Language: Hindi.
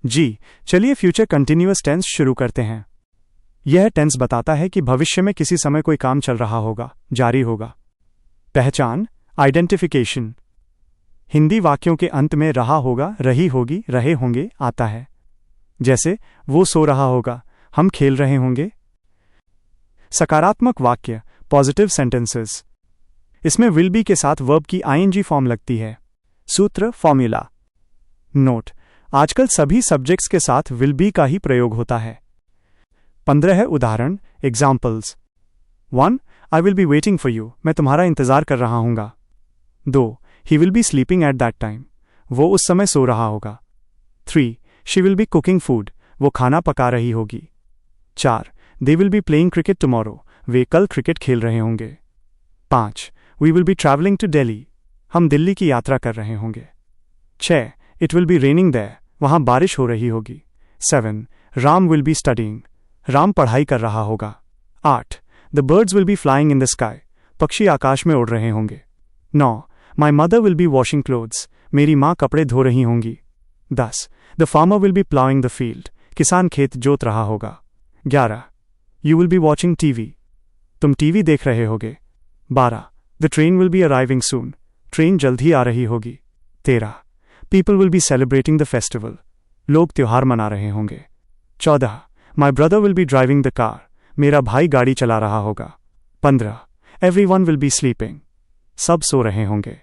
जी, चलिए फ्यूचर कंटिन्यूअस टेंस शुरू करते हैं। यह टेंस बताता है कि भविष्य में किसी समय कोई काम चल रहा होगा, जारी होगा। पहचान, आइडेंटिफिकेशन। हिंदी वाक्यों के अंत में रहा होगा, रही होगी, रहे होंगे आता है। जैसे वो सो रहा होगा, हम खेल रहे होंगे। सकारात्मक वाक्य, पॉजिटिव सेंटेंसेस। इसमें विल बी के साथ वर्ब की आईएनजी फॉर्म लगती है। सूत्र, फॉर्मूला। नोट, आजकल सभी सब्जेक्ट्स के साथ विल बी का ही प्रयोग होता है। 15 उदाहरण, examples. 1. I will be waiting for you, मैं तुम्हारा इंतजार कर रहा हूंगा। 2. He will be sleeping at that time, वो उस समय सो रहा होगा। 3. She will be cooking food, वो खाना पका रही होगी। 4. They will be playing cricket tomorrow, वे कल क्रिकेट खेल रहे होंगे। 5. We will be travelling to Delhi, हम दिल्ली की यात्रा कर रहे होंगे। 6. It will be raining there, वहां बारिश हो रही होगी। 7. Ram will be studying, Ram पढ़ाई कर रहा होगा। 8. The birds will be flying in the sky, पक्षी आकाश में उड़ रहे होंगे। 9. My mother will be washing clothes, मेरी माँ कपड़े धो रही होंगी। 10. The farmer will be ploughing the field, किसान खेत जोत रहा होगा। 11. You will be watching TV, तुम टीवी देख रहे होगे। 12. The train will be arriving soon, train जल्द ही आ रही होगी। 13. People will be celebrating the festival, लोग त्योहार मना रहे होंगे। 14. My brother will be driving the car, मेरा भाई गाड़ी चला रहा होगा। 15. एवरीवन विल बी स्लीपिंग, सब सो रहे होंगे।